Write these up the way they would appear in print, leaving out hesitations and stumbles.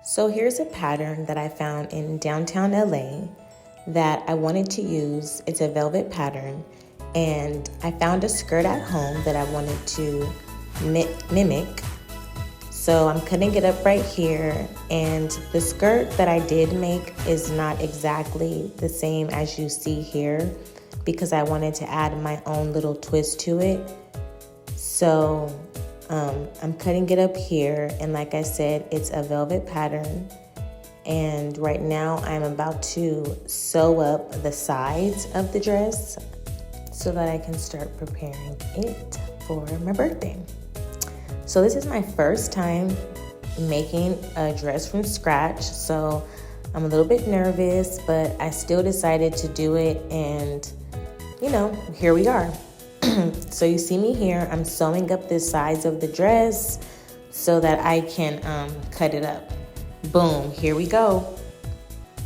So here's a pattern that I found in downtown LA that I wanted to use. It's a velvet pattern, and I found a skirt at home that I wanted to mimic. So I'm cutting it up right here, and the skirt that I did make is not exactly the same as you see here because I wanted to add my own little twist to it. So I'm cutting it up here, and like I said, it's a velvet pattern. And right now I'm about to sew up the sides of the dress so that I can start preparing it for my birthday. So this is my first time making a dress from scratch, so I'm a little bit nervous, but I still decided to do it, and here we are. So you see me here, I'm sewing up the sides of the dress so that I can cut it up. Boom, here we go.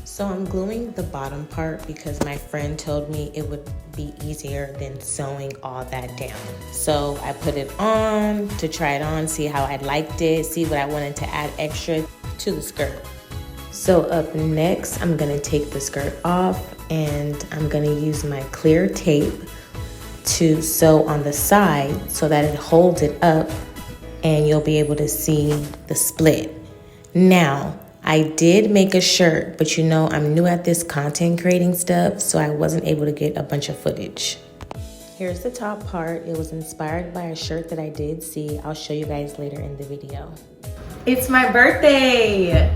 So I'm gluing the bottom part because my friend told me it would be easier than sewing all that down. So I put it on to try it on, see how I liked it, see what I wanted to add extra to the skirt. So up next, I'm gonna take the skirt off, and I'm gonna use my clear tape to sew on the side so that it holds it up and you'll be able to see the split. Now, I did make a shirt, but I'm new at this content creating stuff, so I wasn't able to get a bunch of footage. Here's the top part. It was inspired by a shirt that I did see. I'll show you guys later in the video. It's my birthday!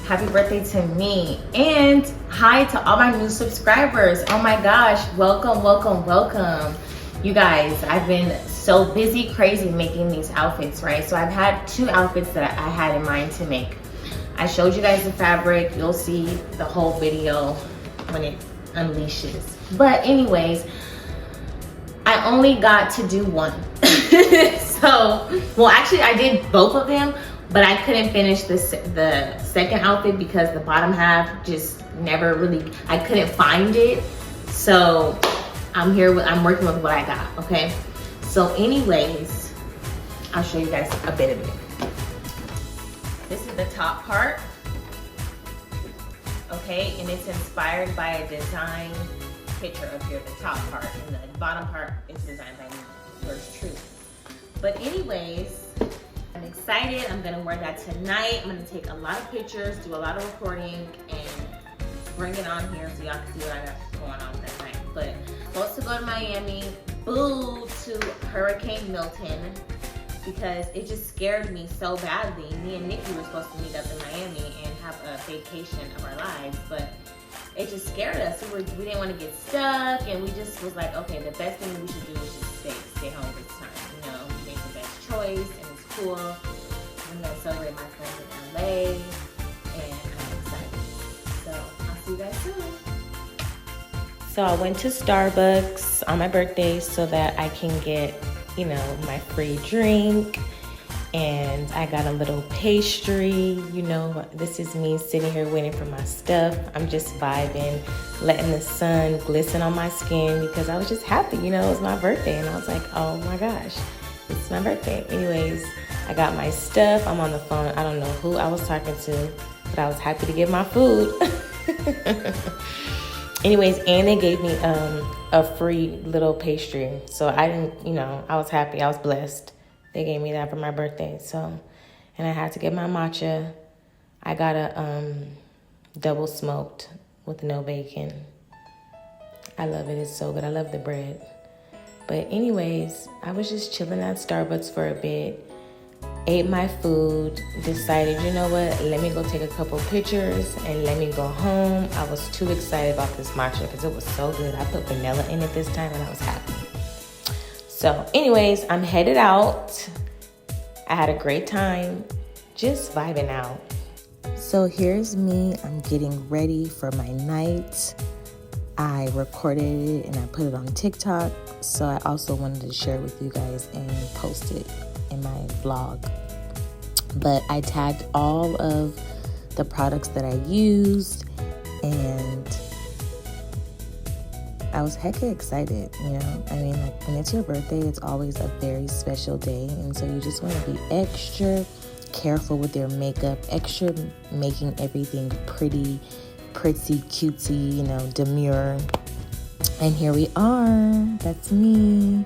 Happy birthday to me, and hi to all my new subscribers. Oh my gosh, welcome, welcome, welcome. You guys, I've been so busy, crazy making these outfits, right? So I've had 2 outfits that I had in mind to make. I showed you guys the fabric. You'll see the whole video when it unleashes. But anyways, I only got to do one. Well, actually I did both of them, but I couldn't finish the second outfit because the bottom half just never really, I couldn't find it. So I'm working with what I got, okay? So anyways, I'll show you guys a bit of it. This is the top part, okay? And it's inspired by a design picture up here, the top part. And the bottom part is designed by me, yours truly. But anyways, I'm excited. I'm gonna wear that tonight. I'm gonna take a lot of pictures, do a lot of recording, and bring it on here so y'all can see what I got going on that night. But supposed to go to Miami, boo to Hurricane Milton, because it just scared me so badly. Me and Nikki were supposed to meet up in Miami and have a vacation of our lives, but it just scared us. We didn't want to get stuck, and we just was like, okay, the best thing we should do is just stay home this time. We made the best choice, and it's cool. I'm gonna celebrate my friends in LA, and I'm excited. So I'll see you guys soon. So I went to Starbucks on my birthday so that I can get, my free drink, and I got a little pastry. This is me sitting here waiting for my stuff. I'm just vibing, letting the sun glisten on my skin because I was just happy, it was my birthday, and I was like, oh my gosh, it's my birthday. Anyways, I got my stuff. I'm on the phone. I don't know who I was talking to, but I was happy to get my food. Anyways, and they gave me a free little pastry. So I didn't, I was happy. I was blessed. They gave me that for my birthday. So, and I had to get my matcha. I got a double smoked with no bacon. I love it. It's so good. I love the bread. But anyways, I was just chilling at Starbucks for a bit. Ate my food, decided, let me go take a couple pictures and let me go home. I was too excited about this matcha because it was so good. I put vanilla in it this time and I was happy. So anyways, I'm headed out. I had a great time, just vibing out. So here's me, I'm getting ready for my night. I recorded it and I put it on TikTok. So I also wanted to share with you guys and post it in my vlog. But I tagged all of the products that I used, and I was hecka excited, when it's your birthday, it's always a very special day, and so you just want to be extra careful with their makeup, extra making everything pretty, pretty, cutesy, you know, demure. And here we are. That's me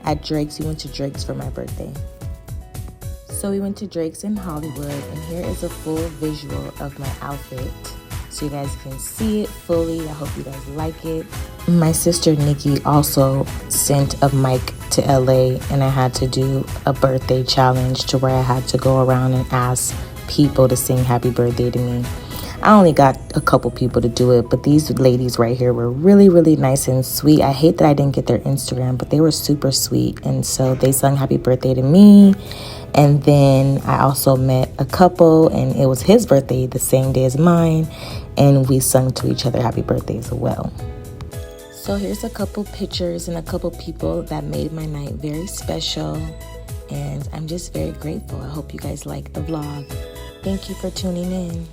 at Drake's. We went to Drake's for my birthday. So we went to Drake's in Hollywood, and here is a full visual of my outfit so you guys can see it fully. I hope you guys like it. My sister Nikki also sent a mic to LA, and I had to do a birthday challenge to where I had to go around and ask people to sing happy birthday to me. I only got a couple people to do it, but these ladies right here were really, really nice and sweet. I hate that I didn't get their Instagram, but they were super sweet. And so they sung happy birthday to me. And then I also met a couple, and it was his birthday the same day as mine. And we sung to each other happy birthday as well. So here's a couple pictures and a couple people that made my night very special. And I'm just very grateful. I hope you guys like the vlog. Thank you for tuning in.